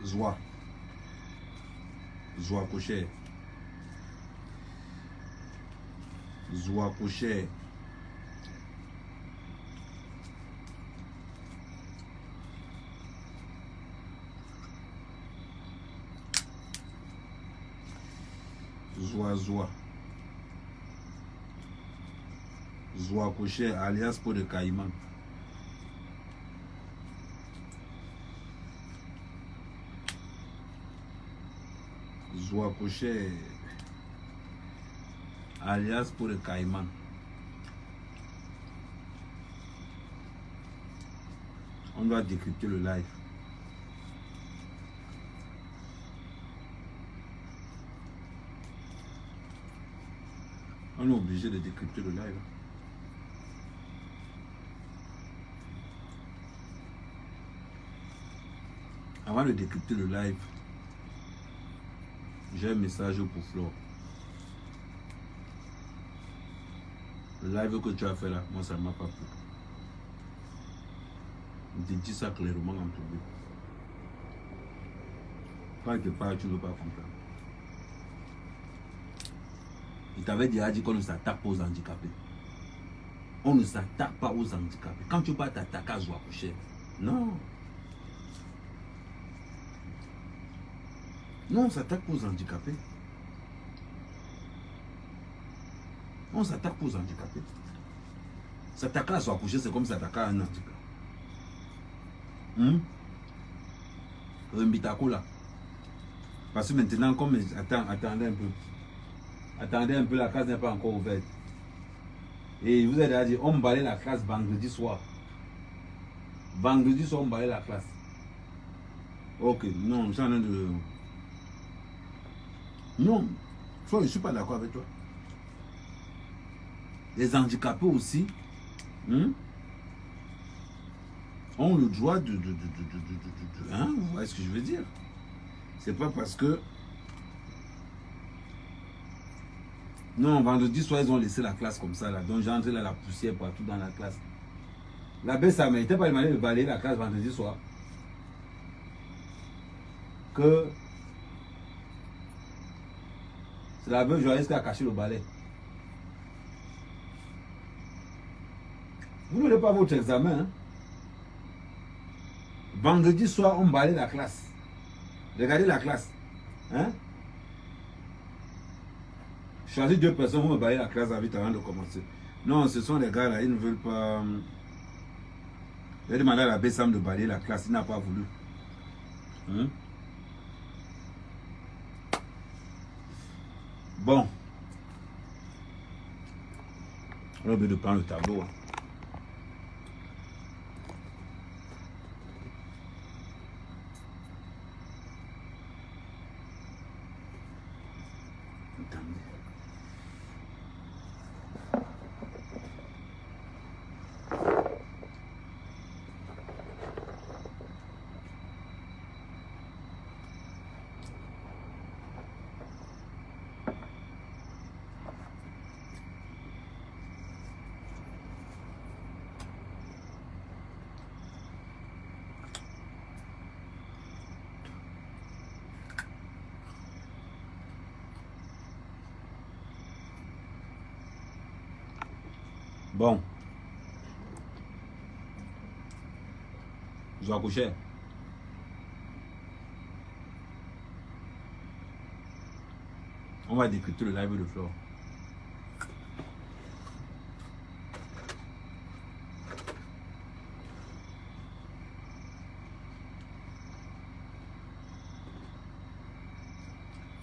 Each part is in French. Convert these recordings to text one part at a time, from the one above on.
Zoa. Zoa Coucher. Zoa Coucher. Zoa. Zoa Coucher alias peau de caïman. Zoa Coucher alias peau de caïman. On doit décrypter le live. On est obligé de décrypter le live. Avant de décrypter le live, j'ai un message pour Flo. Le live que tu as fait là, moi ça ne m'a pas plu. Je te dis ça clairement en public. Quelque part, tu ne veux pas comprendre. Il t'avait déjà dit qu'on ne s'attaque pas aux handicapés. On ne s'attaque pas aux handicapés. Quand tu vas t'attaquer à Zoa Coucher, non. Non, on s'attaque pas aux handicapés. On s'attaque pas aux handicapés. S'attaquer à Zoa Coucher, c'est comme s'attaquer à un handicap. Rembitako là. Parce que maintenant, comme attendez un peu. Attendez un peu, la classe n'est pas encore ouverte. Et vous avez dit, on balaye la classe vendredi soir. Vendredi soir, on balaye la classe. Ok, non, je suis en train de... Non, je ne suis pas d'accord avec toi. Les handicapés aussi ont le droit de vous voyez ce que je veux dire? C'est pas parce que... Non, vendredi soir, ils ont laissé la classe comme ça, là. Donc j'ai entré là la poussière partout dans la classe. La baisse, ça m'a été pas demandé de balayer la classe vendredi soir. Que... C'est la veuve joyeuse qui a caché le balai. Vous n'aurez pas votre examen. Hein? Vendredi soir, on balaye la classe. Regardez la classe. Hein? Choisir 2 personnes, vous me balayez la classe vite avant de commencer. Non, ce sont les gars là, ils ne veulent pas... J'ai demandé à la BSAM de balayer la classe, il n'a pas voulu. Bon. On a oublié de prendre le tableau. Hein. Bon. Zoa Coucher. On va décrypter le live de Flore.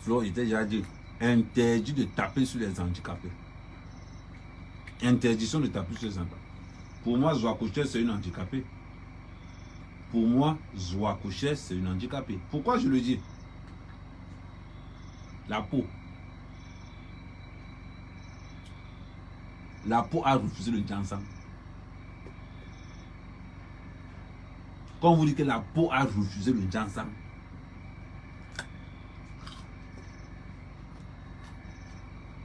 Flore, il t'a déjà dit, interdit de taper sur les handicapés. Interdiction de taper sur les handicapés. Pour moi, Zoa Coucher, c'est une handicapée. Pour moi, Zoa Coucher, c'est une handicapée. Pourquoi je le dis? La peau. La peau a refusé le Jansan. Quand vous dites que la peau a refusé le Jansan,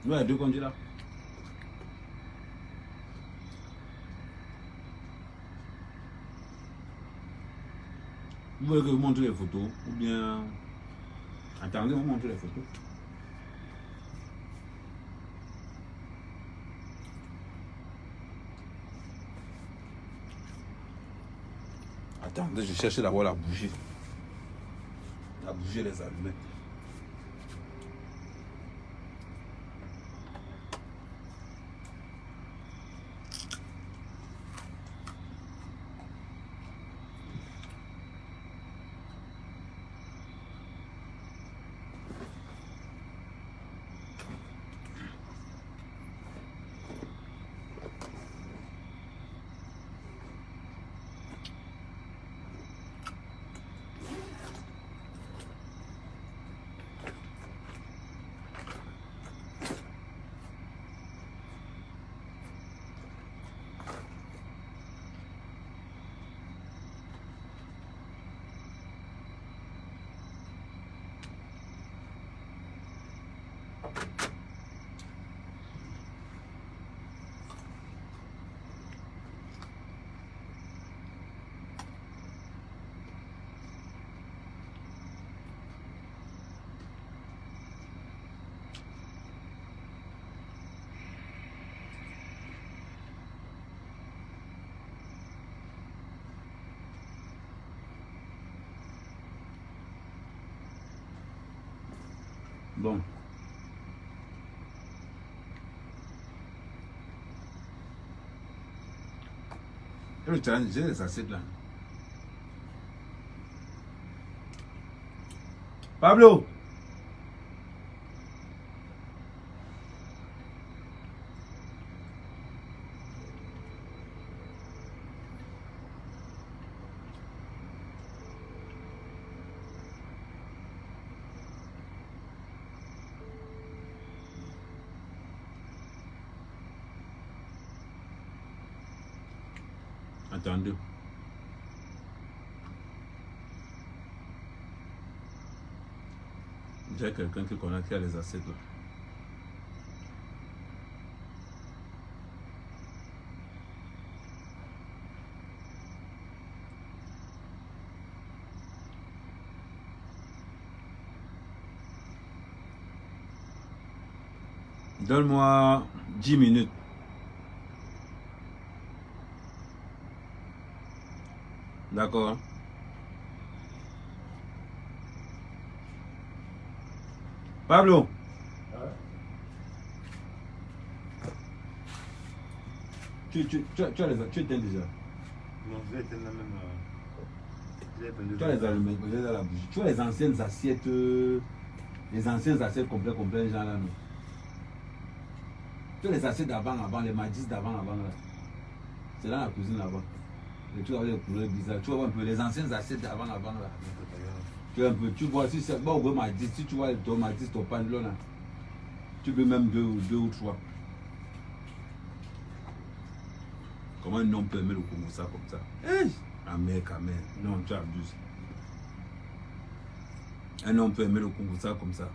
nous, il y a 2 candidats. Vous voulez que je vous montre les photos ou bien... Attendez, vous montre les photos. Attendez, je cherche d'abord la bougie. La bougie les allumettes. Bon. Et le challenge, j'ai les assiettes là. Pablo! Attendez. J'ai quelqu'un qui connaît qui a les assiettes là. Donne-moi 10 minutes. D'accord. Pablo. Tu éteins déjà. Non, je vais éteindre la même. Tu as les allumettes, dans la bougie. Tu as les anciennes assiettes complets, genre là, non. Tu as les assiettes d'avant, les madis d'avant, là. C'est dans la cuisine là-bas. Et tu as les couleurs bizarres. Tu vois un peu les anciennes assiettes d'avant, là. Tu vois un peu, tu vois, si c'est pas au madis, si tu vois ton madis, ton pantalon là, tu peux même deux ou trois. Comment un homme peut aimer le Congo ça comme ça? Hey! Amen. Non, tu abuses. Un homme peut aimer le Congo ça comme ça.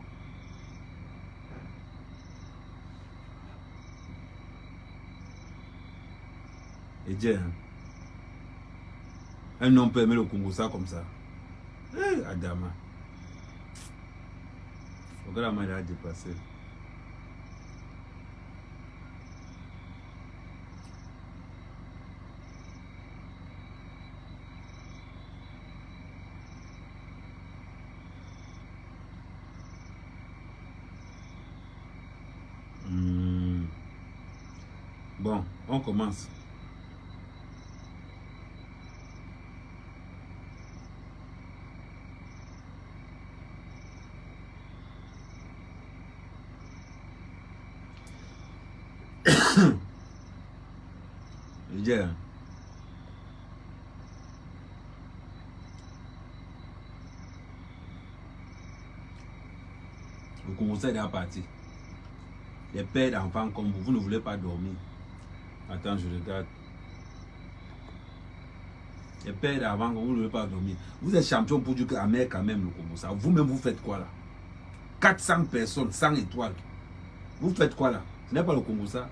Et Dieu, hein? Un homme peut aimer le Congo ça comme ça. Hey, Adama. Regarde comment il a dépassé. Bon, on commence. Yeah. Le conseil est parti. Les pères d'enfants comme vous, vous ne voulez pas dormir. Attends, je regarde. Les pères d'avant, vous ne voulez pas dormir. Vous êtes champion pour dire que la mer quand même le Congo ça. Vous-même, vous faites quoi là? 400 personnes, 100 étoiles. Vous faites quoi là? Ce n'est pas le Congo ça.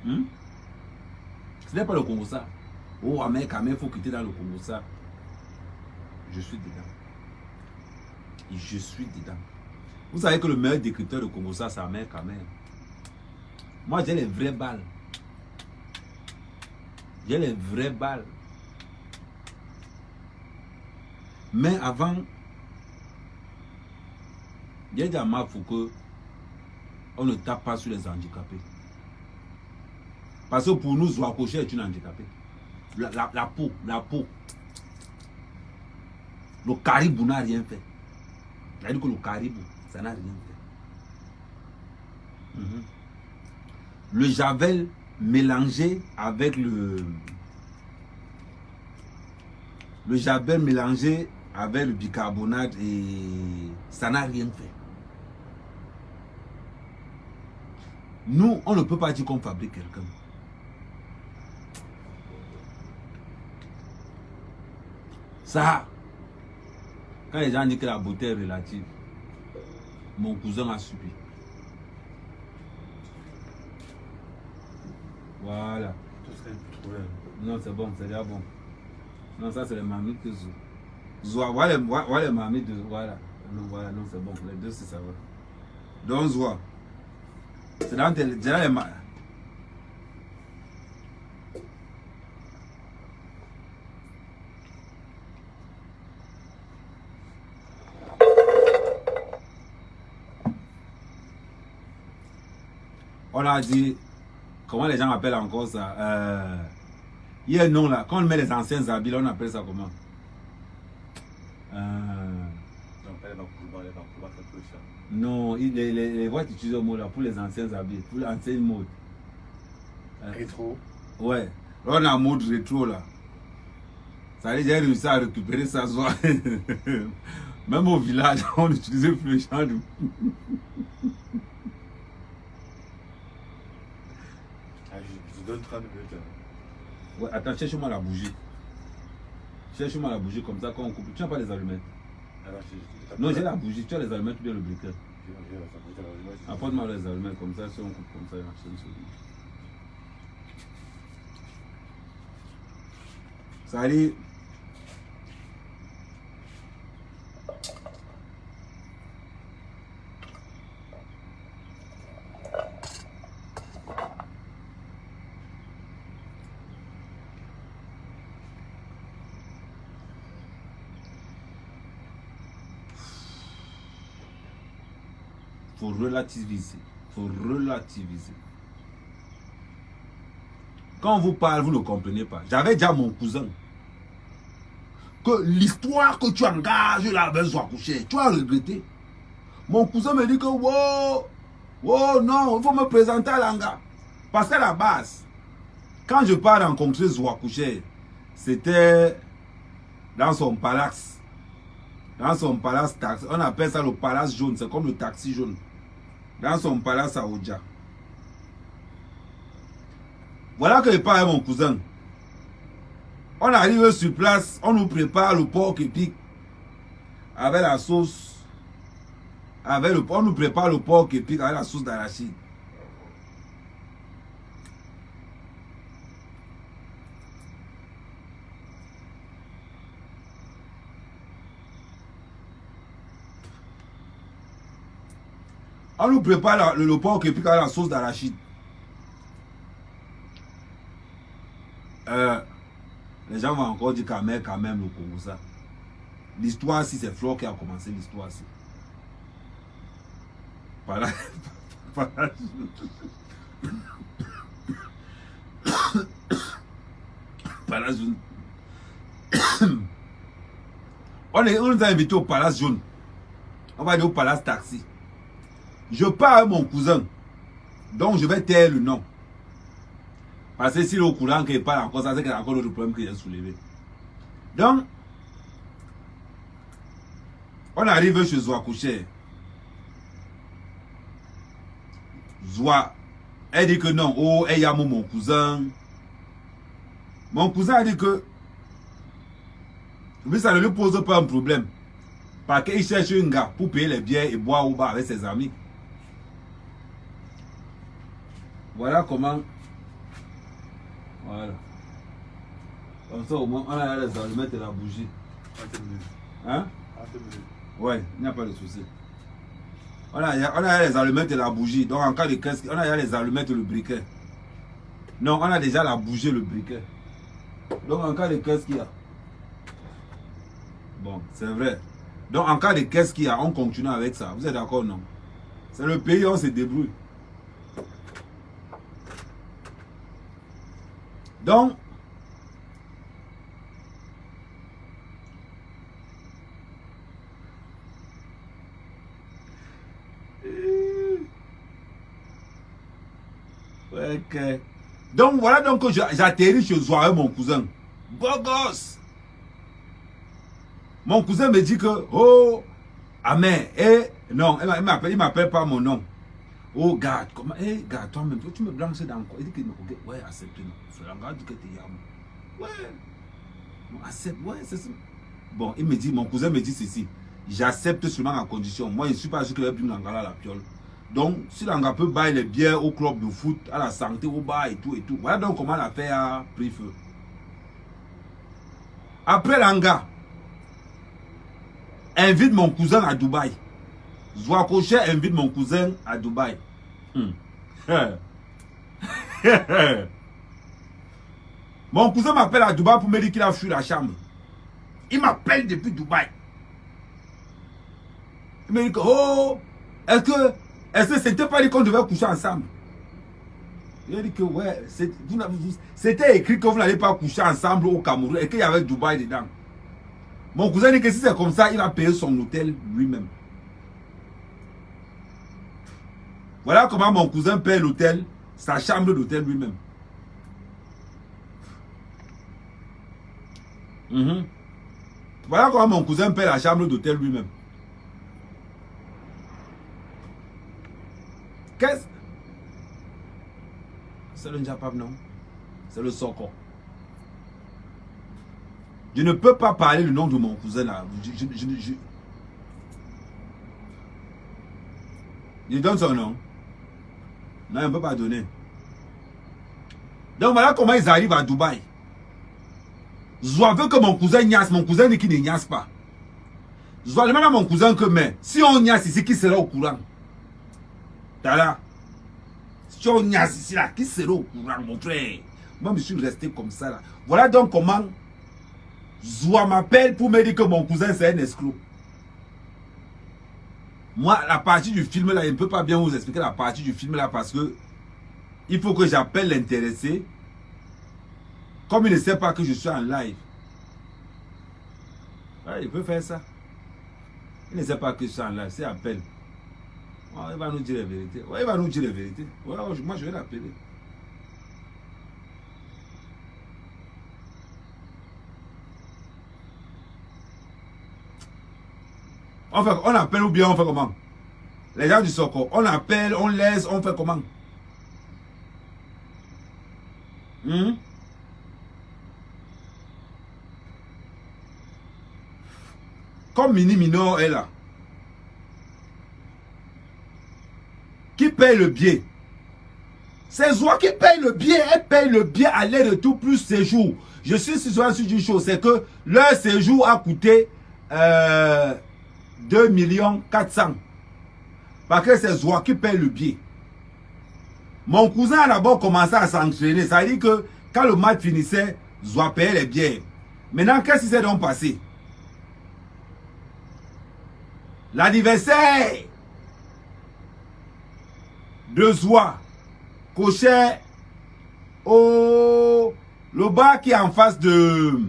Ce n'est pas le Congo ça. Oh, Amérique, il faut quitter dans le Congo ça. Je suis dedans. Et je suis dedans. Vous savez que le meilleur décrypteur de Congo, ça, c'est Amer Kamer. Moi, j'ai les vraies balles. J'ai les vraies balles. Mais avant, j'ai dit à Marc Foucault, on ne tape pas sur les handicapés. Parce que pour nous, Zouakoche est une handicapée. La peau. Le caribou n'a rien fait. C'est-à-dire que le caribou, ça n'a rien fait. Le javel mélangé avec le javel mélangé avec le bicarbonate et ça n'a rien fait. Nous, on ne peut pas dire qu'on fabrique quelqu'un. Ça, quand les gens disent que la beauté est relative, mon cousin a subi. Voilà. Tout serait plus trouvé. Non, c'est bon, c'est déjà bon. Non, ça c'est les marmites que Zoua. Voilà les marmites de voilà. Non, voilà, non, c'est bon. Les deux, c'est ça. Va. Donc, Zoua. C'est dans déjà les marmites. On a dit, comment les gens appellent encore ça? Il y a un nom là, quand on met les anciens habits, on appelle ça comment? Non, les voix utilisent le mot là pour les anciens habits, pour l'ancienne mode. Rétro. Ouais, là on a un mode rétro là. Ça veut dire j'ai réussi à récupérer ça soit. Même au village, on n'utilisait plus le champ de. Je donne 30 minutes. Ouais, attends, cherche-moi la bougie. Cherche-moi la bougie comme ça quand on coupe. Tu n'as pas les allumettes? Non, j'ai la bougie. Tu as les allumettes ou bien le briquet? Apporte-moi les allumettes comme ça, si on coupe comme ça, il marche une seconde. Salut. Faut relativiser. Faut relativiser. Quand on vous parle, vous ne comprenez pas. J'avais dit à mon cousin que l'histoire que tu engages là avec Zouakouche, tu as regretté. Mon cousin me dit que wow, non, il faut me présenter à Langa. Parce qu'à la base, quand je pars rencontrer Zouakouche, c'était dans son palace. Dans son palace taxi. On appelle ça le palace jaune. C'est comme le taxi jaune. Dans son palace à Oudja. Voilà que je parle avec mon cousin. On arrive sur place, on nous prépare le porc épic avec la sauce. On nous prépare le porc épic avec la sauce d'arachide. On nous prépare le porc épic avec la sauce d'arachide. Les gens vont encore dire quand même le Congo ça. L'histoire si c'est Flore qui a commencé l'histoire si. Par là. Palace jaune. On nous a invités au Palace jaune. On va aller au Palace taxi. Je pars avec mon cousin. Donc je vais taire le nom. Parce que si le courant qui parle encore, ça c'est qu'il y a encore d'autres problèmes que j'ai soulevé. Donc, on arrive chez Zouakouche. Zoua, elle dit que non, oh, elle y a mon cousin. Mon cousin a dit que, mais ça ne lui pose pas un problème. Parce qu'il cherche un gars pour payer les bières et boire au bar avec ses amis. Voilà comment. Voilà. Comme ça, au moins, on a les allumettes et la bougie. Hein? Ouais, il n'y a pas de souci. On a les allumettes et la bougie. Donc en cas de caisse, on a les allumettes et le briquet. Non, on a déjà la bougie et le briquet. Donc en cas de qu'est-ce qu'il y a? Bon, c'est vrai. Donc en cas de qu'est-ce qu'il y a, on continue avec ça. Vous êtes d'accord, non? C'est le pays, on se débrouille. Donc, ok. Donc voilà donc que j'atterris chez Zoa avec mon cousin. Beau gosse. Mon cousin me dit que, oh, Amen, non, il m'appelle pas mon nom. Oh, gars, comment, gars, toi-même, tu me blanches dans quoi? Il dit que non, ok, ouais, accepte, non. Regarde que tu es ouais, non, accepte, ouais, c'est ça. Bon, il me dit, mon cousin me dit ceci. J'accepte seulement en condition. Moi, je ne suis pas sûr qu'il va plus l'angala à la piole. Donc, si l'anga peut bailler les bières au club de foot, à la santé, au bar et tout et tout. Voilà donc comment l'affaire a pris feu. Après l'anga, invite mon cousin à Dubaï. Zoa Koché invite mon cousin à Dubaï. Mon cousin m'appelle à Dubaï pour me dire qu'il a fui la chambre. Il m'appelle depuis Dubaï. Il me dit que, oh, est-ce que c'était pas dit qu'on devait coucher ensemble? Il a dit que, ouais, c'était écrit que vous n'allez pas coucher ensemble au Cameroun et qu'il y avait Dubaï dedans. Mon cousin dit que si c'est comme ça, il va payer son hôtel lui-même. Voilà comment mon cousin paye l'hôtel, sa chambre d'hôtel lui-même. Voilà comment mon cousin paye la chambre d'hôtel lui-même. Qu'est-ce? C'est le Njapab, non? C'est le Soko. Je ne peux pas parler le nom de mon cousin là. Je donne son nom. Non, on ne peut pas donner. Donc voilà comment ils arrivent à Dubaï. Zoa veut que mon cousin niasse. Mon cousin dit qu'il ne niasse pas. Zoa demande à mon cousin que, mais si on niasse ici, qui sera au courant? T'as là. Si on niasse ici là, qui sera au courant, mon frère? Moi, je suis resté comme ça là. Voilà donc comment Zoa m'appelle pour me dire que mon cousin c'est un escroc. Moi, la partie du film là, je ne peux pas bien vous expliquer la partie du film là parce que il faut que j'appelle l'intéressé. Comme il ne sait pas que je suis en live. Ouais, il peut faire ça. Il ne sait pas que je suis en live, c'est appel. Oh, il va nous dire la vérité. Ouais, il va nous dire la vérité. Ouais, moi, je vais l'appeler. On appelle ou bien on fait comment? Les gens du Soko, on appelle, on laisse, on fait comment? Comme Mini Mino est là. Qui paye le billet? C'est Zoa qui paye le billet. Elle paye le billet aller-retour plus séjour. Je suis sur une chose, c'est que leur séjour a coûté 2 400 000. Parce que c'est Zoa qui paye le billet. Mon cousin a d'abord commencé à s'entraîner. Ça veut dire que quand le match finissait, Zoa payait les billets. Maintenant, qu'est-ce qui s'est donc passé? L'anniversaire de Zoa Koché au le bar qui est en face de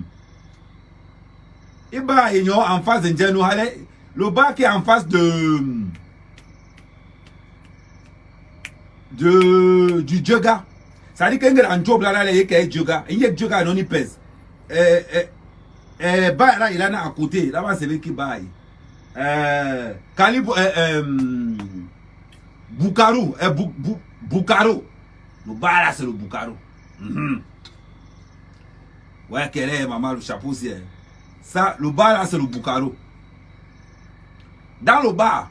Iba en face de Ndjeno, le bar qui est en face du Djega. Ça dit qu'il y a un job là, il y a un Djega. Il y a un Djega, non, il pèse. Bah là, il y en a à côté. Là-bas, c'est lui qui baille. Calibre Boukarou, Boukarou. Le bar là, c'est le Boukarou. Ouais, quel est maman, le chapeau, c'est ça. Le bar là, c'est le Boukarou. Dans le bar,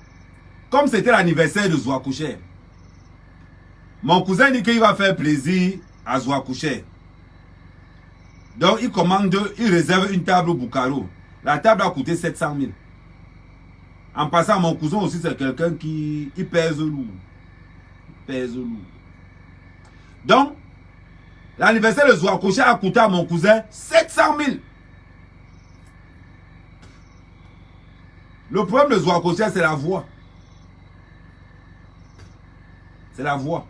comme c'était l'anniversaire de Zoa Koché, mon cousin dit qu'il va faire plaisir à Zoa Koché. Donc, il commande, il réserve une table au Boukarou. La table a coûté 700 000. En passant, mon cousin aussi, c'est quelqu'un qui il pèse lourd. Il pèse lourd. Donc, l'anniversaire de Zouakocha a coûté à mon cousin 700 000. Le problème de Zouakocha, c'est la voix. C'est la voix.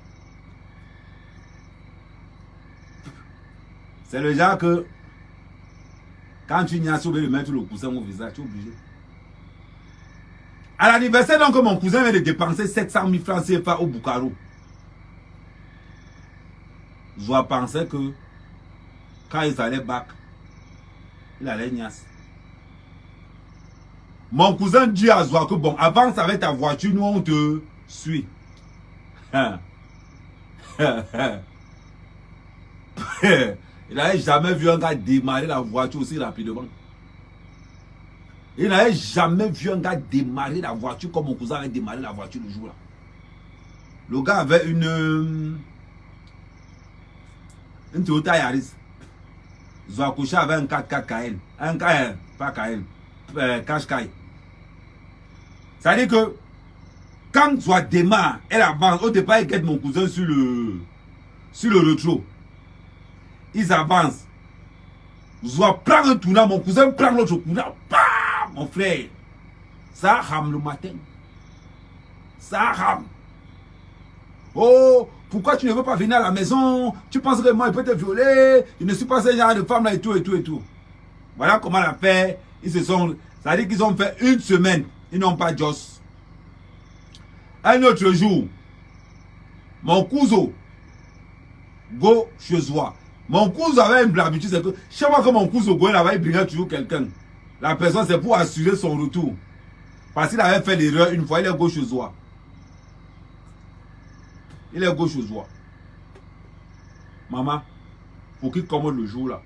C'est le genre que quand tu n'y as pas de mettre le cousin au visage, tu es obligé. À l'anniversaire, donc, mon cousin vient de dépenser 700 000 francs CFA au Bucaro. Zoua pensait que quand ils allaient bac, il allait niasse. Mon cousin dit à Zoua que bon, avance avec ta voiture, nous on te suit. Il n'avait jamais vu un gars démarrer la voiture aussi rapidement. Il n'avait jamais vu un gars démarrer la voiture comme mon cousin avait démarré la voiture le jour-là. Le gars avait une Toyota Yaris. Zouakocha avait un 4x4 KL. Un KL, pas KL. Qashqai. Ça veut dire que quand Zoua démarre, elle avance. Au départ, elle guette mon cousin sur le rétro. Ils avancent. Zoua prend un tournant, mon cousin prend l'autre tournant. Bam, mon frère. Ça rame le matin. Ça rame. Oh, pourquoi tu ne veux pas venir à la maison? Tu penses que moi, il peut te violer? Je ne suis pas ce genre de femme là et tout, et tout, et tout. Voilà comment on a fait. Ils se sont... Ça veut dire qu'ils ont fait une semaine. Ils n'ont pas Joss. Un autre jour, mon cousin, go chez Zoua. Mon cousin avait une habitude, c'est que chaque fois que mon cousin go, il avait brigué toujours quelqu'un. La personne, c'est pour assurer son retour. Parce qu'il avait fait l'erreur une fois, il est go chez Zoua. Il est gauche aux oies. Maman, pour qu'il commande le jour là.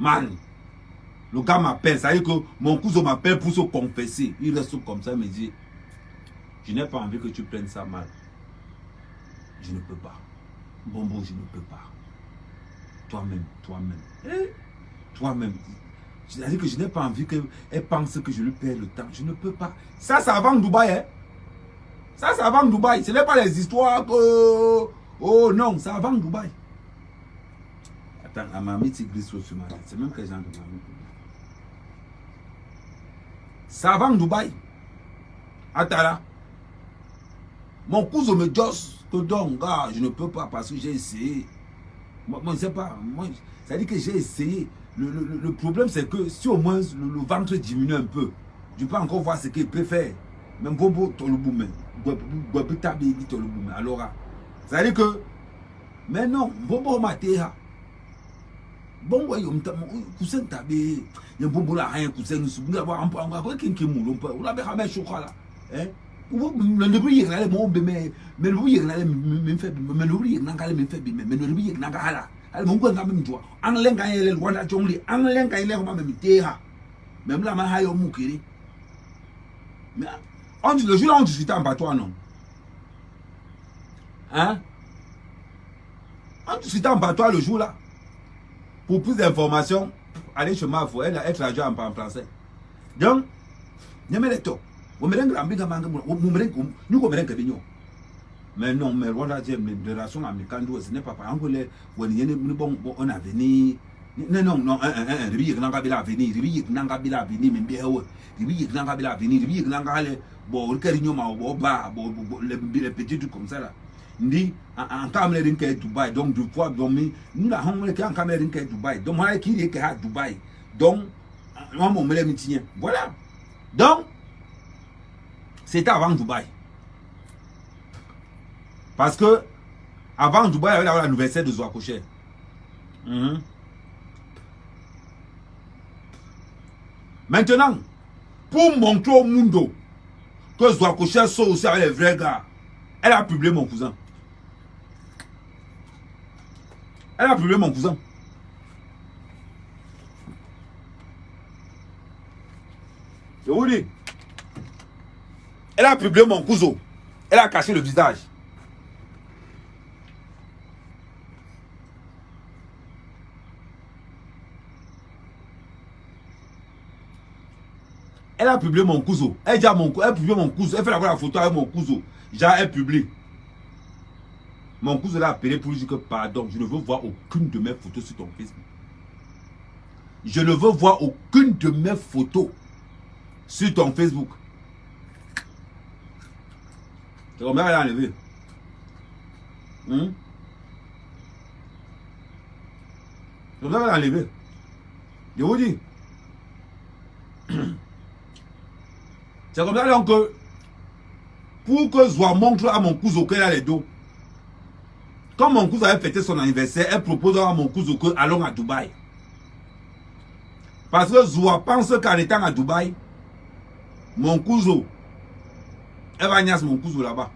Man, le gars m'appelle. Ça veut dire que mon cousin m'appelle pour se confesser. Il reste comme ça, il me dit, je n'ai pas envie que tu prennes ça mal. Je ne peux pas. Bombo, je ne peux pas. Toi-même. Toi-même. C'est-à-dire que je n'ai pas envie qu'elle pense que je lui perds le temps. Je ne peux pas. Ça va en Dubaï, hein. Ça va en Dubaï. Ce n'est pas les histoires que... Oh non, ça va en Dubaï. Attends, à ma mamie, tu glisses sur ma tête. C'est même que j'ai envie de mamie. Ça va en Dubaï. Attends là. Mon cousin me dit que donc, gars, je ne peux pas parce que j'ai essayé. Moi, je ne sais pas. Moi, ça dit que j'ai essayé. Le problème, c'est que si au moins le ventre diminue un peu, je peux encore voir ce qu'il peut faire. Même Bobo, tu le boum. Alors, ça veut dire que, mais non, Bobo m'a dit, bon, ouais, cousin tabé, il y a Bobo là, un cousin, nous avons un peu, on va qui moule, on a bien un chocolat, hein. Le bruit est là, mais le bruit est là, mais le bruit est là, mais le bruit est là, elle m'a dit, même toi, en l'enga, elle est loin de Jongli, en l'enga, elle est vraiment même la main, il moukiri. Mais, le jour là, on discutait en patois, non? Hein? On discutait en patois le jour là. Pour plus d'informations, allez chez moi, il faut être traduit en français. Donc, nous me dit, mais non, mais voilà, j'ai une relation amicale, ce n'est pas par exemple, on a venu. Non, bon, les petits trucs comme ça là. Ndi en Cameroun qui est Dubaï, donc du poids dormi, nous avons en Cameroun qui est Dubaï, donc moi qui est à Dubaï, donc moi mon mère me voilà. Donc c'était avant Dubaï. Parce que avant Dubaï, il y avait l'anniversaire de Zouakocha. Maintenant, pour montrer au monde que Zouakocha sort aussi avec les vrais gars, elle a publié mon cousin. Elle a publié mon cousin. Je vous dis. Elle a publié mon cousin. Elle a caché le visage. Elle a publié mon cousin. Elle a publié mon cousin. Elle fait la photo avec mon cousin. Genre, elle publie. Mon cousin l'a appelé pour lui dire que pardon, je ne veux voir aucune de mes photos sur ton Facebook. Je ne veux voir aucune de mes photos sur ton Facebook. C'est comme ça qu'elle a enlevé. C'est comme ça qu'elle a enlevé. Je vous dis. C'est comme ça donc que pour que Zoua montre à mon cousin qu'elle a les dos. Quand mon cousin avait fêté son anniversaire, elle propose à mon cousin que allons à Dubaï. Parce que Zoua pense qu'en étant à Dubaï, mon cousin, elle va niasse mon cousin là-bas.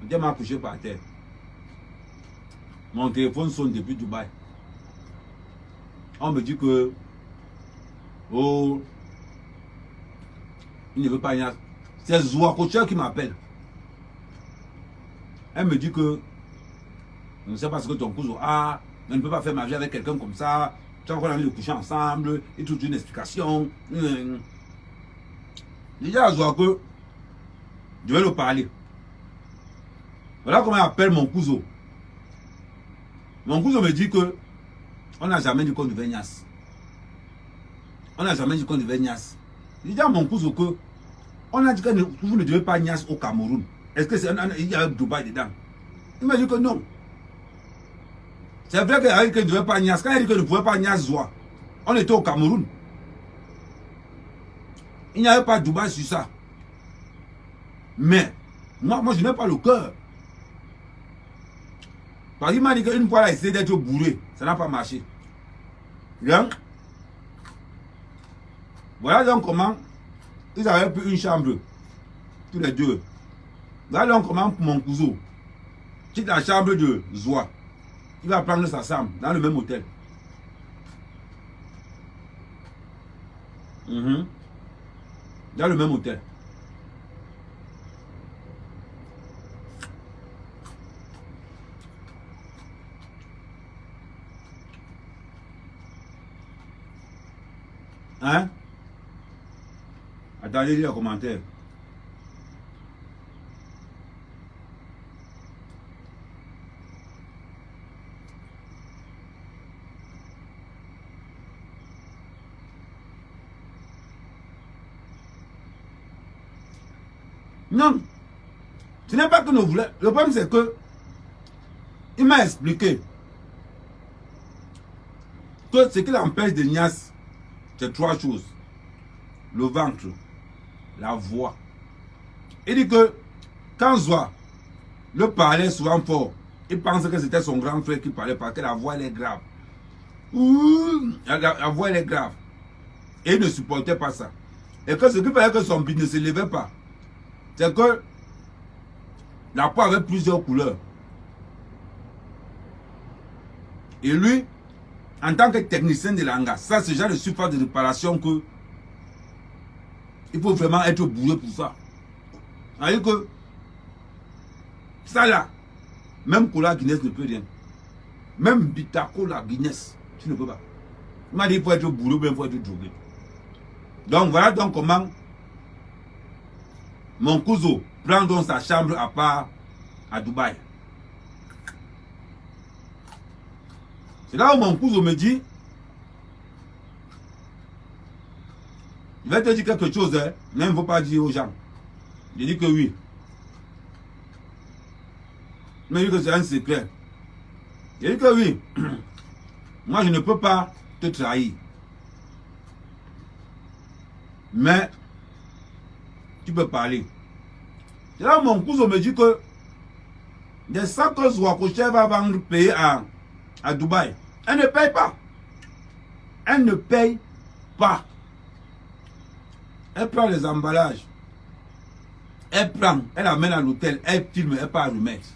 Elle m'a couché par terre. Mon téléphone sonne depuis Dubaï. On me dit que oh, il ne veut pas niasse. C'est Zoua Kocher qui m'appelle. Elle me dit que je ne sais pas ce que ton cousin a, je ne peux pas faire ma vie avec quelqu'un comme ça. Tu vois qu'on a envie de coucher ensemble et toute une explication. Je dis à Zoua que je vais le parler. Voilà comment il appelle mon cousin. Mon cousin me dit que on n'a jamais dit qu'on devait niasse. On n'a jamais dit qu'on devait niasse. Je dis à mon cousin que on a dit que vous ne devez pas niasse au Cameroun. Est-ce que c'est il y a Dubaï dedans? Il m'a dit que non. C'est vrai qu'il a dit qu'il ne devait pas niasse. Quand il a dit qu'il ne pouvait pas niasse Zoua, on était au Cameroun. Il n'y avait pas Dubaï sur ça. Mais moi je n'ai pas le cœur. Parce qu'il m'a dit qu'une fois il a essayé d'être bourré, ça n'a pas marché. Donc, voilà donc comment ils avaient pris une chambre, tous les deux. Voilà donc comment mon cousin quitte la chambre de Zoua. Il va prendre sa chambre dans le même hôtel. Dans le même hôtel. Hein? Attendez les commentaires. Non, ce n'est pas que nous voulons. Le problème c'est que il m'a expliqué que ce qui l'empêche de niasse, c'est trois choses. Le ventre, la voix. Il dit que quand Zoua le parlait souvent fort, il pensait que c'était son grand frère qui parlait parce que la voix elle est grave. Ouh, la voix elle est grave. Et il ne supportait pas ça. Et que ce qui faisait que son bide ne se levait pas, c'est que la peau avait plusieurs couleurs. Et lui, en tant que technicien de langage, ça c'est le genre de surface de réparation que il faut vraiment être bourré pour ça. C'est-à-dire que ça là, même Cola Guinness ne peut rien. Même Bitaco la Guinness, tu ne peux pas. Il m'a dit qu'il faut être bourré, mais il faut être drogué. Donc voilà donc comment mon cousin prend donc sa chambre à part à Dubaï. C'est là où mon cousin me dit, je vais te dire quelque chose, hein, mais il ne faut pas dire aux gens. Je dis que oui. Mais il dit que c'est un secret. Je dis que oui. Moi, je ne peux pas te trahir. Mais, tu peux parler. C'est là où mon cousin me dit que des sacs que Zoua Kocher va vendre payer à Dubaï. Elle ne paye pas. Elle ne paye pas. Elle prend les emballages. Elle prend, elle amène à l'hôtel, elle filme, elle part remettre.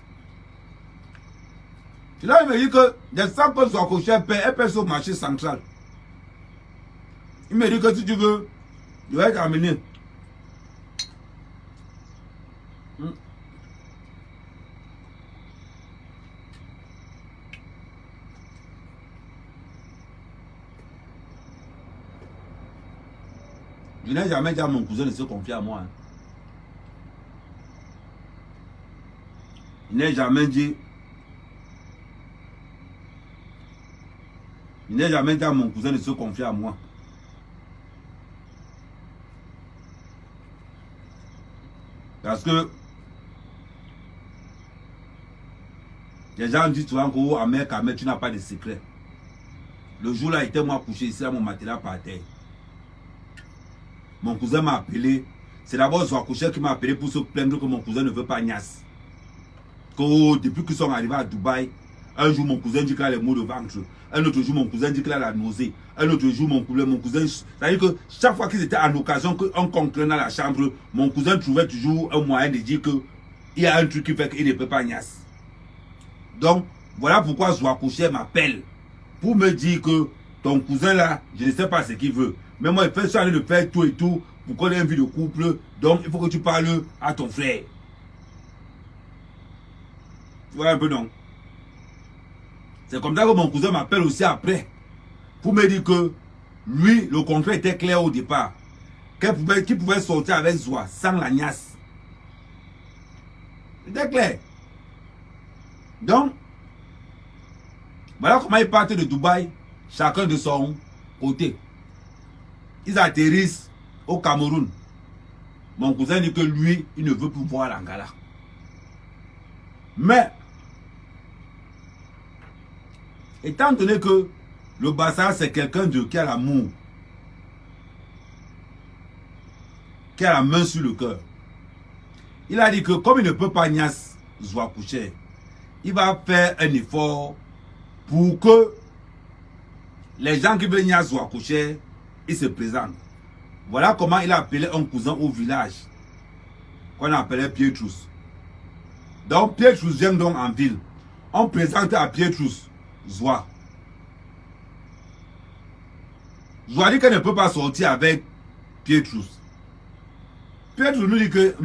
C'est là il me dit que des sacs que Zoua Kocher paye, elle paye sur le marché central. Il me dit que si tu veux, je vais t'amener. Je n'ai jamais dit à mon cousin de se confier à moi. Hein. Je n'ai jamais dit. Je n'ai jamais dit à mon cousin de se confier à moi. Parce que les gens disent souvent qu'au Ahmed, tu n'as pas de secret. Le jour-là, il était moi couché ici, à mon matelas par terre. Mon cousin m'a appelé. C'est d'abord Zouakouché qui m'a appelé pour se plaindre que mon cousin ne veut pas Nias. Que depuis qu'ils sont arrivés à Dubaï, un jour mon cousin dit qu'il a les maux de ventre. Un autre jour mon cousin dit qu'il a la nausée. Un autre jour mon cousin... C'est-à-dire que chaque fois qu'ils étaient en occasion qu'on concluait dans la chambre, mon cousin trouvait toujours un moyen de dire qu'il y a un truc qui fait qu'il ne peut pas Nias. Donc, voilà pourquoi Zouakouché m'appelle. Pour me dire que ton cousin là, je ne sais pas ce qu'il veut. Mais moi, il fait ça de faire tout et tout pour qu'on ait une vie de couple. Donc, il faut que tu parles à ton frère. Tu vois un peu, non? C'est comme ça que mon cousin m'appelle aussi après. Pour me dire que lui, le contrat était clair au départ. Qu'il pouvait sortir avec Zoua sans la niasse. C'était clair. Donc, voilà comment ils partent de Dubaï, chacun de son côté. Ils atterrissent au Cameroun. Mon cousin dit que lui, il ne veut plus voir l'Angala. Mais, étant donné que le Bassa, c'est quelqu'un qui a l'amour, qui a la main sur le cœur, il a dit que comme il ne peut pas Nias Zouakouché, il va faire un effort pour que les gens qui veulent Nias Zouakouché, ils se présentent. Voilà comment il a appelé un cousin au village, qu'on appelait Pietrus. Donc Pietrus vient donc en ville. On présente à Pietrus Zoua. Zoua dit qu'elle ne peut pas sortir avec Pietrus. Pietrus nous dit que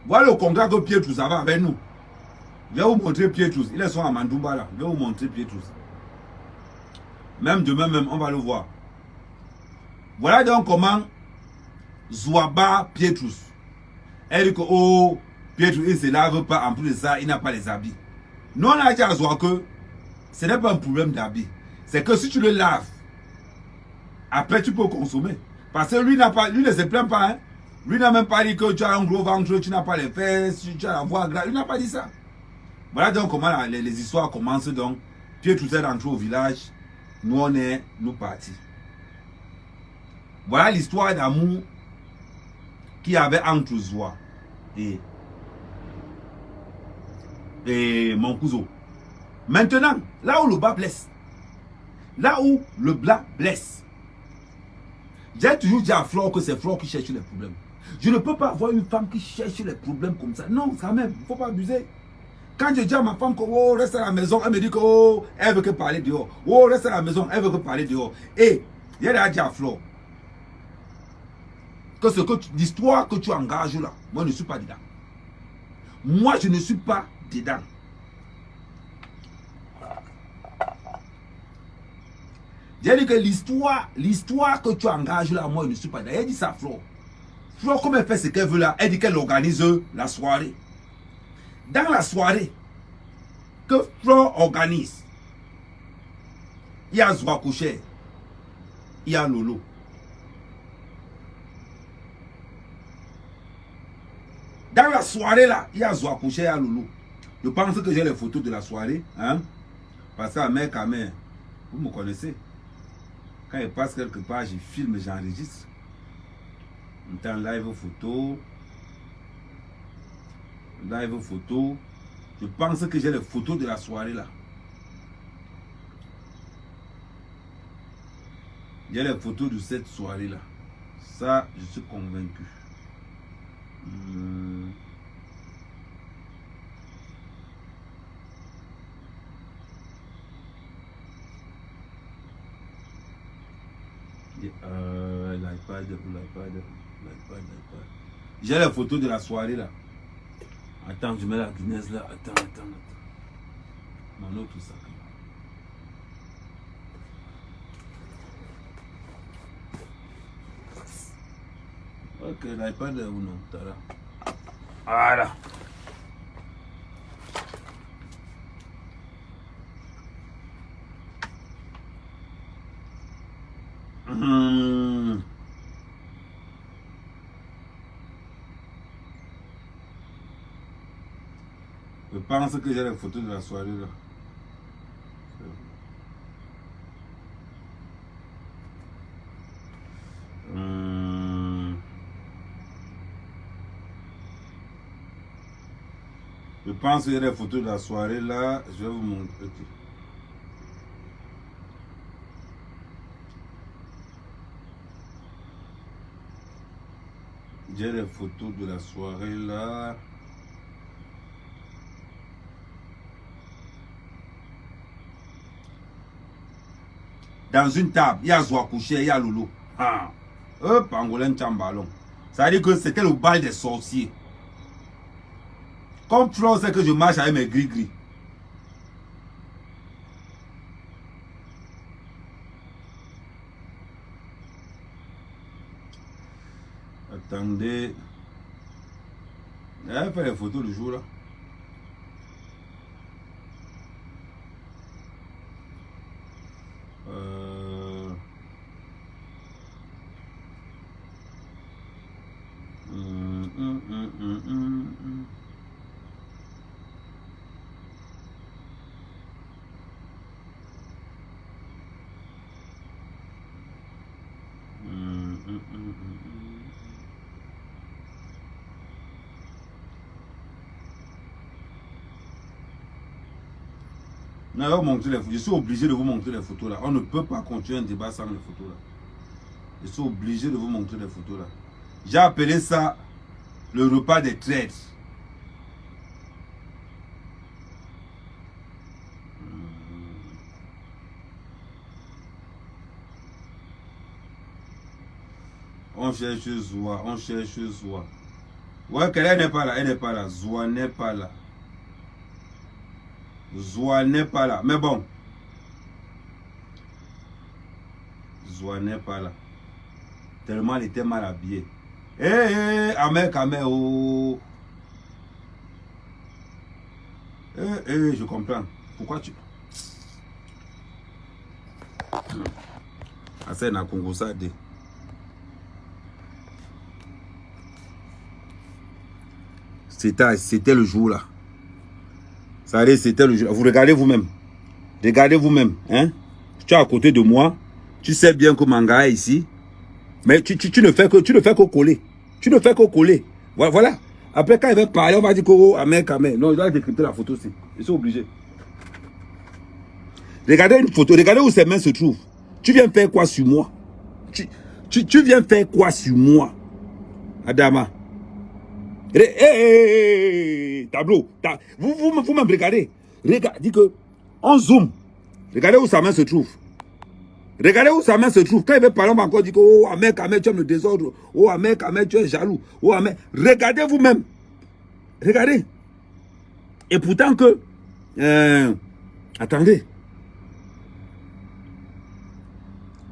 voilà le contrat que Pietrus avait avec nous. Je vais vous montrer Pietrus. Il est son à Mandouba là. Je vais vous montrer Pietrus. Même demain même, on va le voir. Voilà donc comment Zouaba Pietrus. Elle dit que oh, Pietrus il ne se lave pas. En plus de ça, il n'a pas les habits. Nous on a dit à Zoua que ce n'est pas un problème d'habits. C'est que si tu le laves, après tu peux consommer. Parce que lui ne se plaint pas. Hein? Lui n'a même pas dit que tu as un gros ventre, tu n'as pas les fesses, tu as la voix grasse. Il n'a pas dit ça. Voilà donc comment les histoires commencent donc. Pietrus est rentré au village. Nous partis. Voilà l'histoire d'amour qu'il y avait entre Zoua et mon cousin. Maintenant, là où le bas blesse, là où le bas blesse, j'ai toujours dit à Flore que c'est Flore qui cherche les problèmes. Je ne peux pas avoir une femme qui cherche les problèmes comme ça. Non, quand même, il ne faut pas abuser. Quand je dis à ma femme que oh, reste à la maison, elle me dit que oh, elle veut que parler dehors. Oh, reste à la maison, elle veut que parler dehors. Et il a dit à Flo que l'histoire que tu engages là, moi je ne suis pas dedans. Moi je ne suis pas dedans. J'ai dit que l'histoire que tu engages là, moi je ne suis pas dedans. Elle dit ça à Flo. Flo, comme elle fait ce qu'elle veut là, elle dit qu'elle organise la soirée. Dans la soirée que Flo organise, il y a Zouakouché, il y a Lolo. Dans la soirée là, il y a Zouakouché, il y a Lolo. Je pense que j'ai les photos de la soirée. Hein? Parce qu'à mec, vous me connaissez. Quand il passe quelque part, je filme, j'enregistre. On est en live photo. Live photo. Je pense que j'ai les photos de la soirée là. J'ai les photos de cette soirée là. Ça, je suis convaincu. L'iPad. J'ai les photos de la soirée là. Attends, je mets la Guinness là. Attends. Mon autre sac. Ok, l'iPad est où non? T'as là. Voilà. Je pense que j'ai les photos de la soirée là. Je pense que j'ai les photos de la soirée là. Je vais vous montrer. Ok. J'ai les photos de la soirée là. Dans une table, il y a Zoua couché, il y a Lolo. Ah. Pangolin Tchambalon. Ça veut dire que c'était le bal des sorciers. Comme Flo sait que je marche avec mes gris-gris. Attendez. Elle fait les photos du jour là. Non, je suis obligé de vous montrer les photos là. On ne peut pas continuer un débat sans les photos là. Je suis obligé de vous montrer les photos là. J'ai appelé ça le repas des traîtres. On cherche Zoua, on cherche Zoua. Ouais, qu'elle n'est pas là, elle n'est pas là. Zoua n'est pas là. Zoua n'est pas là. Mais bon. Zoua n'est pas là. Tellement elle était mal habillée. Amek, oh. Je comprends. Pourquoi tu... Assez na Congo ça dit. C'était le jour là. Ça allait, c'était le jour. Vous regardez vous-même. Regardez vous-même. Hein? Tu es à côté de moi. Tu sais bien que Manga est ici. Mais tu ne fais que coller. Tu ne fais que coller. Voilà. Après, quand il va parler, on va dire que oh, Amek. Non, je dois décrypter la photo aussi. Je suis obligé. Regardez une photo. Regardez où ses mains se trouvent. Tu viens faire quoi sur moi? Tu viens faire quoi sur moi? Adama. Tableau. Vous même regardez. Regardez, dit que on zoom. Regardez où sa main se trouve. Regardez où sa main se trouve. Quand il veut parler, on va encore dire que oh, Amek, tu aimes le désordre. Oh, Amek, tu es jaloux. Oh, Amek. Regardez vous-même. Regardez. Et pourtant que... attendez.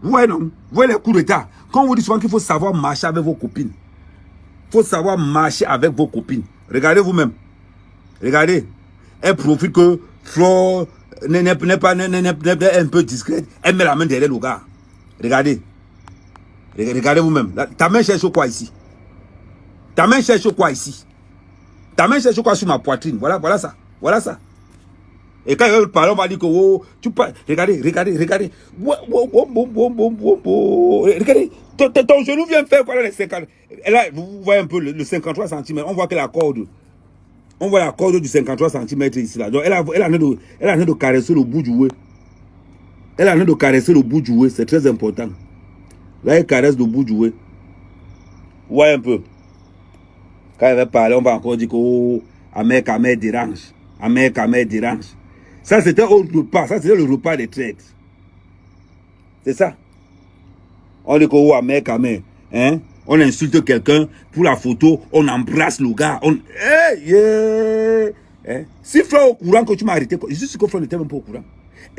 Ouais, non. Vous voyez les coups d'état. Quand on vous dit souvent qu'il faut savoir marcher avec vos copines. Il faut savoir marcher avec vos copines. Regardez vous-même. Regardez. Elle profite que Flo n'est pas un peu discrète. Elle met la main derrière le gars. Regardez. Regardez vous-même. Ta main cherche quoi ici? Ta main cherche quoi ici? Ta main cherche quoi sur ma poitrine? Voilà ça. Voilà ça. Et quand il veut parler, on va dire que oh, tu parles. Regardez. Regardez. Regardez. Ton genou vient faire quoi les 50. Et là, vous voyez un peu le 53 cm. On voit que la corde. On voit la corde du 53 cm ici là. Donc elle a de caresser le bout du oué. Elle a de caresser le bout du oué. C'est très important. Là, elle caresse le bout du oué. Ouais un peu. Quand elle va parler, on va encore dire que oh, Amek dérange. Amek dérange. Ça, c'était au repas. Ça, c'était le repas des traites. C'est ça. On dit que oh, Amek. Hein? On insulte quelqu'un pour la photo, on embrasse le gars. Hey, yeah. Si Flo est au courant que tu m'as arrêté, je suis sûr que Flo n'était même pas au courant.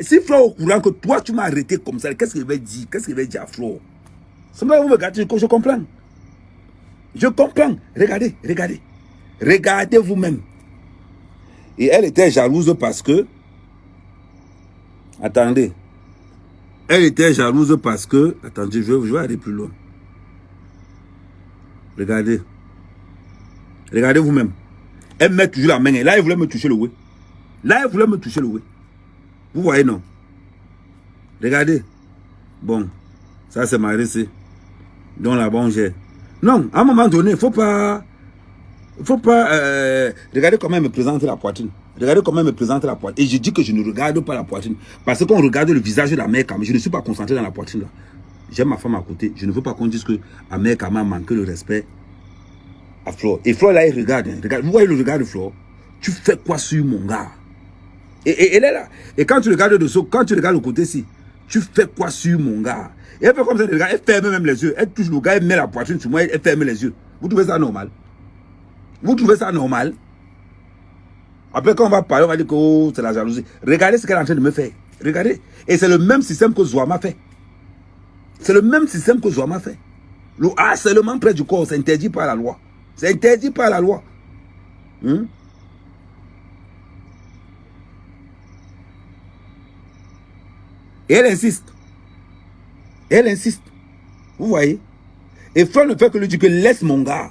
Si Flo est au courant que toi tu m'as arrêté comme ça, qu'est-ce qu'il va dire? Qu'est-ce qu'il va dire à Flo? C'est moi vous me regardez, je comprends. Je comprends. Regardez, regardez. Regardez vous-même. Et elle était jalouse parce que... Attendez. Elle était jalouse parce que... Attendez, je vais aller plus loin. Regardez. Regardez vous-même. Elle met toujours la main. Et là, elle voulait me toucher le oué. Là, elle voulait me toucher le oué. Vous voyez, non? Regardez. Bon. Ça, c'est ma récit. Donc, la bonne j'ai. Non, à un moment donné, il ne faut pas... regardez comment elle me présente la poitrine. Regardez comment elle me présente la poitrine. Et je dis que je ne regarde pas la poitrine. Parce qu'on regarde le visage de la mère Kama. Je ne suis pas concentré dans la poitrine là. J'aime ma femme à côté. Je ne veux pas qu'on dise que la mère Kama manque le respect à Flo. Et Flo là, il regarde, hein. Regarde. Vous voyez le regard de Flo? Tu fais quoi sur mon gars? Et elle est là. Et quand tu regardes dessous, quand tu regardes le côté-ci, tu fais quoi sur mon gars? Et elle fait comme ça, elle regarde, elle ferme même les yeux. Elle touche le gars, elle met la poitrine sur moi, elle ferme les yeux. Vous trouvez ça normal? Vous trouvez ça normal? Après, quand on va parler, on va dire que oh, c'est la jalousie. Regardez ce qu'elle est en train de me faire. Regardez. Et c'est le même système que Zouama fait. C'est le même système que Zouama fait. Le harcèlement près du corps, c'est interdit par la loi. C'est interdit par la loi. Et elle insiste. Elle insiste. Vous voyez? Et Flo ne fait que lui dire que laisse mon gars.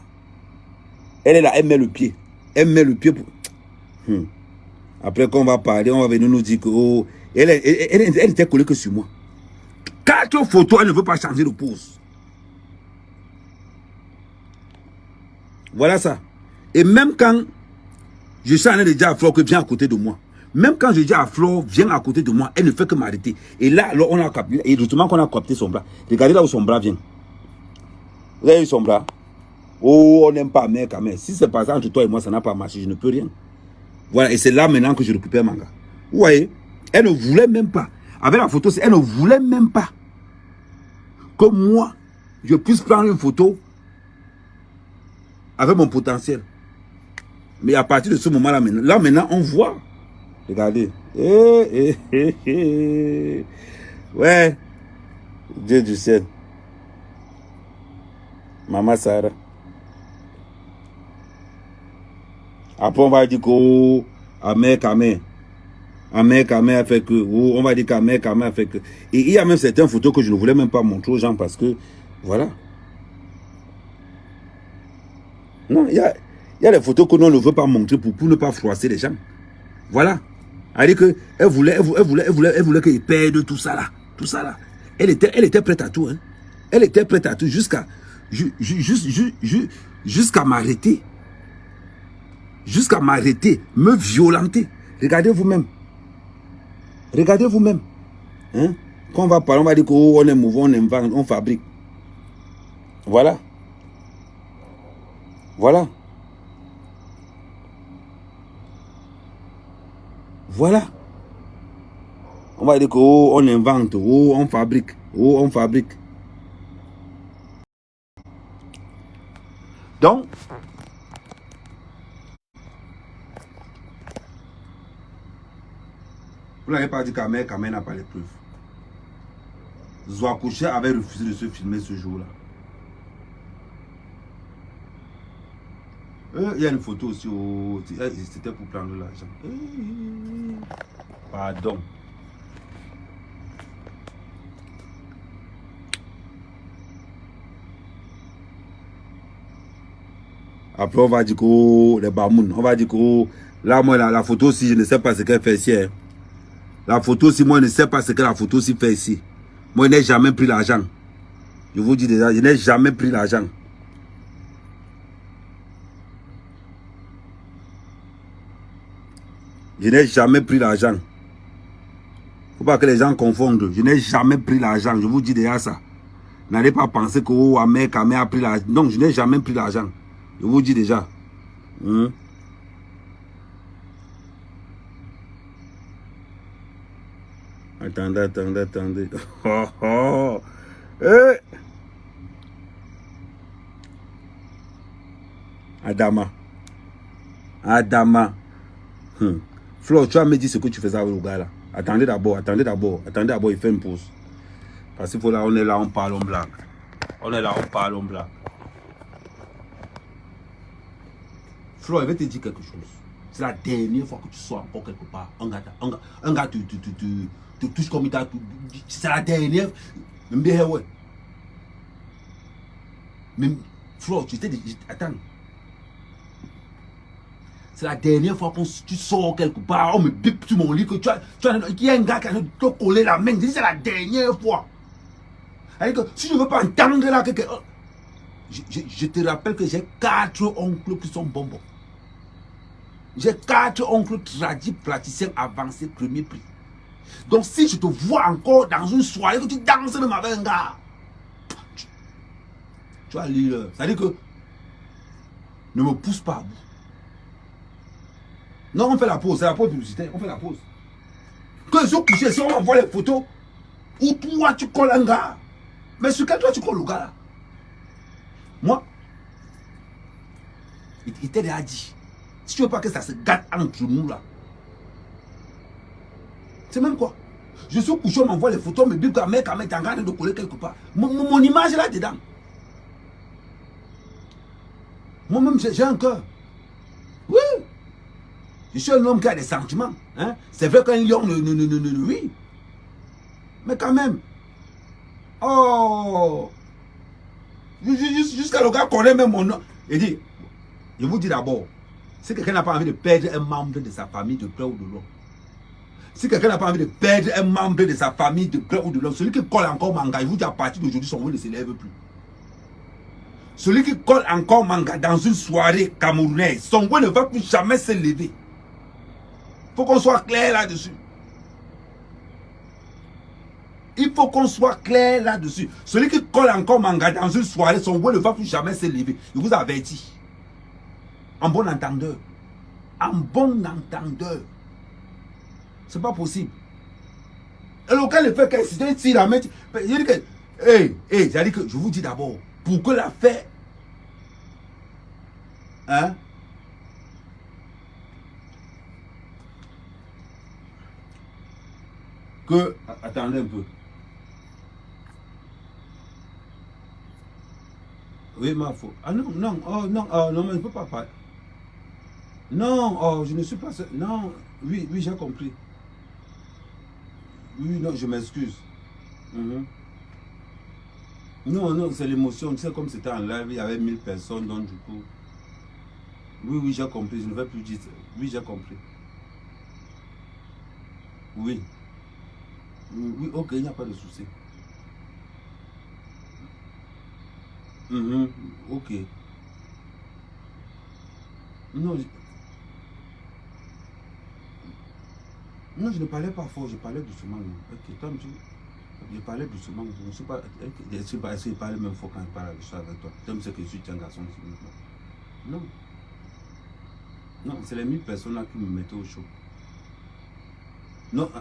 Elle est là, elle met le pied. Elle met le pied pour... Après, quand on va parler, on va venir nous dire que... Oh, elle était collée que sur moi. 4 photos, elle ne veut pas changer de pose. Voilà ça. Et même quand je suis en train de dire à Flo que viens à côté de moi, même quand je dis à Flo, viens à côté de moi, elle ne fait que m'arrêter. Et là, alors, on a capté, et justement qu'on a capté son bras. Regardez là où son bras vient. Vous avez vu son bras? Oh, on n'aime pas mec, mais si c'est pas ça entre toi et moi, ça n'a pas marché, je ne peux rien. Voilà, et c'est là maintenant que je récupère mon gars. Vous voyez, elle ne voulait même pas. Avec la photo, elle ne voulait même pas que moi, je puisse prendre une photo avec mon potentiel. Mais à partir de ce moment-là, maintenant, on voit. Regardez. Ouais. Dieu du ciel. Maman Sarah. Après, on va dire que oh, Amé Kamé a fait que, oh, on va dire qu'Amé Kamé a fait que. Et il y a même certaines photos que je ne voulais même pas montrer aux gens parce que, voilà. Non, il y a des photos que l'on ne veut pas montrer pour ne pas froisser les gens. Voilà. Elle dit que elle voulait qu'ils perdent tout ça là. Tout ça là. Elle était prête à tout. Hein. Elle était prête à tout jusqu'à m'arrêter. Jusqu'à m'arrêter, me violenter. Regardez vous-même. Regardez vous-même. Hein? Quand on va parler, on va dire qu'on est mouvant, on invente, on fabrique. Voilà. Voilà. Voilà. On va dire qu'on invente, on fabrique, on fabrique. Donc, vous n'avez pas dit qu'Amé n'a pas les preuves. Zouakouché avait refusé de se filmer ce jour-là. Il y a une photo aussi, c'était pour prendre l'argent. Pardon. Après, on va dire que les Bamoun, on va dire que là, moi, la photo aussi, je ne sais pas ce qu'elle fait ici. Hein. La photo aussi, moi, je ne sais pas ce que la photo aussi fait ici. Moi, je n'ai jamais pris l'argent. Je vous dis déjà, je n'ai jamais pris l'argent. Je n'ai jamais pris l'argent. Il ne faut pas que les gens confondent. Je n'ai jamais pris l'argent. Je vous dis déjà ça. N'allez pas penser que oh, Amé a pris l'argent. Non, je n'ai jamais pris l'argent. Je vous dis déjà. Attendez. Oh, oh. Adama. Adama. Flo, tu as me dit ce que tu faisais avec le gars là. Attendez d'abord, il fait une pause. Parce qu'il faut là, on est là, on parle, on blague. On est là, on parle, on blague. Flo, il va te dire quelque chose. C'est la dernière fois que tu sois encore quelque part. Un gars te touche comme il t'a. C'est la dernière. Mais Flo, tu t'es dit. Attends. C'est la dernière fois que tu sors quelque part, on me bip sur mon lit, que qu'il y a un gars qui a te collé la main. C'est la dernière fois. C'est-à-dire que si je ne veux pas entendre là, je te rappelle que j'ai 4 oncles qui sont bonbons. J'ai 4 oncles tradis, praticiens avancés, premier prix. Donc si je te vois encore dans une soirée que tu danses même avec un gars, tu vas lire. C'est-à-dire que ne me pousse pas à bout. Non, on fait la pause, c'est la pause publicitaire, on fait la pause. Que je suis couché, si on m'envoie les photos, où toi tu colles un gars, mais sur quel toi tu colles le gars là? Moi, il t'a déjà dit, si tu veux pas que ça se gâte entre nous là, c'est même quoi? Je suis couché, on m'envoie les photos, mais bim, quand mec, t'es en train de coller quelque part. Mon image est là dedans. Moi-même, j'ai un cœur. Oui. Je suis un homme qui a des sentiments. Hein? C'est vrai qu'un lion, oui. Mais quand même. Oh. Jusqu'à le gars connaît même mon nom. Il dit, je vous dis d'abord, si quelqu'un n'a pas envie de perdre un membre de sa famille de près ou de loin, si quelqu'un n'a pas envie de perdre un membre de sa famille de près ou de loin, celui qui colle encore Manga, il vous dit à partir d'aujourd'hui, son voix ne s'élève plus. Celui qui colle encore Manga dans une soirée camerounaise, son voix ne va plus jamais se lever. Il faut qu'on soit clair là-dessus. Il faut qu'on soit clair là-dessus. Celui qui colle encore Manga dans une soirée, son voix ne va plus jamais se lever. Il vous avertit. En bon entendeur. En bon entendeur. C'est pas possible. Et le cas le fait que si tu la mets, je dis que, c'est-à-dire que je vous dis d'abord, pour que l'affaire, hein, que, attendez un peu. Oui, ma faute. Ah non, non, oh non, oh non, mais je ne peux pas parler. Non, oh, je ne suis pas seul. Non, oui, oui, j'ai compris. Oui, non, je m'excuse. Non, non, c'est l'émotion. Tu sais, comme c'était en live, il y avait 1000 personnes, donc du coup. Oui, oui, j'ai compris. Je ne vais plus dire. Oui, j'ai compris. Oui. Oui, ok, il n'y a pas de souci. Ok. Non, non, je ne parlais pas fort, je parlais doucement. Ok, toi, je parlais doucement. Je ne sais pas. Est-ce que je parlais même fort quand je parle avec toi? Tu sais que je suis un garçon. Non. Non, c'est les 1000 personnes là qui me mettaient au chaud. Non,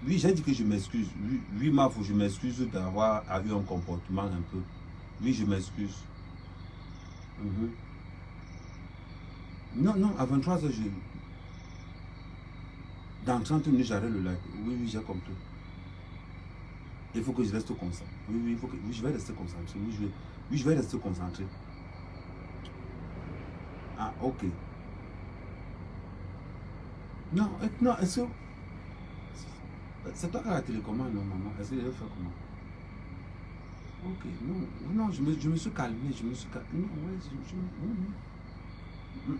oui, j'ai dit que je m'excuse. Oui, ma faute, je m'excuse d'avoir eu un comportement un peu. Oui, je m'excuse. Non, non, à 23h, dans 30 minutes, j'arrête le live. Oui, oui, j'ai compris. Il faut que je reste concentré. Oui, oui, il faut que, oui, je vais rester concentré. Oui, je vais rester concentré. Ah, ok. Non, non, est-ce que... C'est toi qui as la télécommande, non, maman? Est-ce que je vais faire comment? Ok, non, non, je me suis calmé, Non, ouais,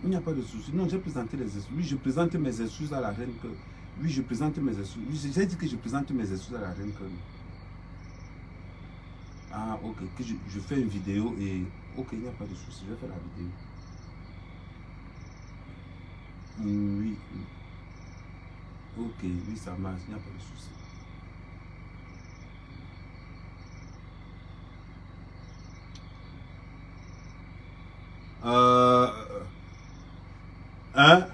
il n'y a pas de souci. Non, j'ai présenté les excuses. Oui, je présente mes excuses à la reine que... Oui, je présente mes excuses. Oui, j'ai dit que je présente mes excuses à la reine que... Ah, ok, que je fais une vidéo et... Ok, il n'y a pas de souci, je vais faire la vidéo. Oui. Ok, oui, ça marche, il n'y a pas de souci. Hein?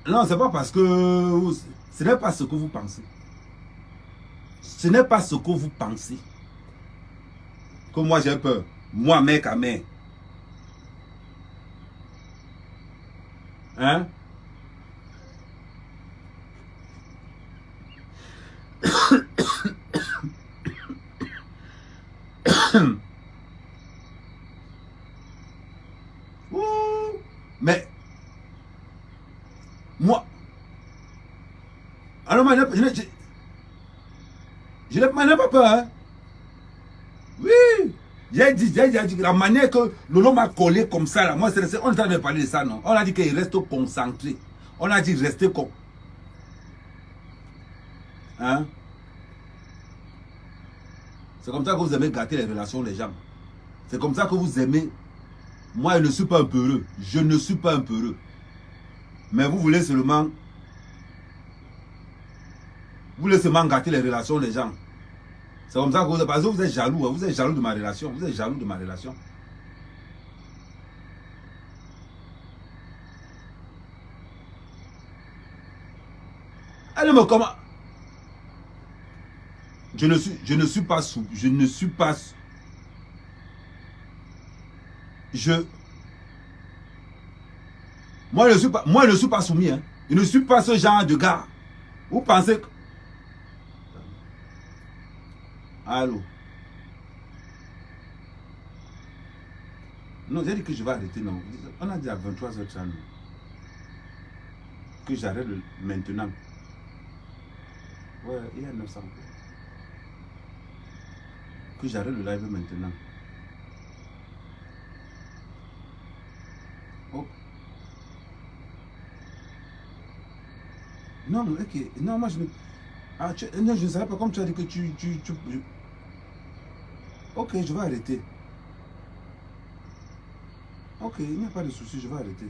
Non, c'est pas parce que... Ce n'est pas ce que vous pensez. Ce n'est pas ce que vous pensez. Que moi j'ai peur. Moi, mec à mère. Hein? Ouh, mais moi, alors moi, je n'ai pas peur. Hein? Oui, j'ai dit, la manière que Lolo m'a collé comme ça, là, moi, on est en train de parler de ça, non? On a dit qu'il reste concentré. On a dit rester comme. Hein? C'est comme ça que vous aimez gâter les relations des gens. C'est comme ça que vous aimez. Moi, je ne suis pas un peureux. Je ne suis pas un peureux. Mais vous voulez seulement. Vous voulez seulement gâter les relations des gens. C'est comme ça que vous, parce que vous êtes jaloux. Vous êtes jaloux de ma relation. Vous êtes jaloux de ma relation. Allez, mais comment? Je ne suis pas sous. Je ne suis pas. Moi, je ne suis pas soumis. Hein. Je ne suis pas ce genre de gars. Vous pensez que. Allô? Non, j'ai dit que je vais arrêter, non. On a dit à 23h30 que j'arrête maintenant. Ouais, il y a 900. Que j'arrête le live maintenant. Oh. Non, ok. Non, moi je ne. Ah, non, je ne savais pas comme tu as dit que Ok, je vais arrêter. Ok, il n'y a pas de souci, je vais arrêter.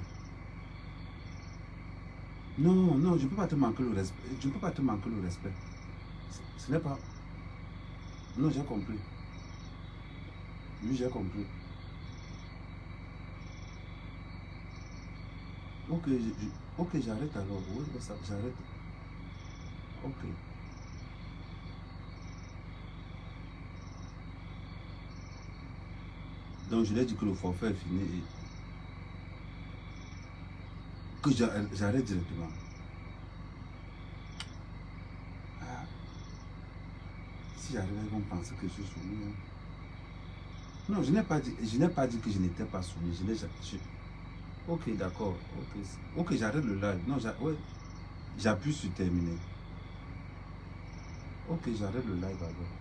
Non, non, je ne peux pas te manquer le respect. Je ne peux pas te manquer le respect. Ce n'est pas. Non, j'ai compris. Oui, j'ai compris. Ok, ok, j'arrête alors. Oui, j'arrête. Ok. Donc, je lui ai dit que le forfait est fini et que j'arrête directement. Ah. Si j'arrive, ils vont penser que je suis soumis. Hein. Non, je n'ai pas dit que je n'étais pas soumis. Ok, d'accord. Ok, j'arrête le live. Non, ouais, j'appuie sur terminer. Ok, j'arrête le live alors.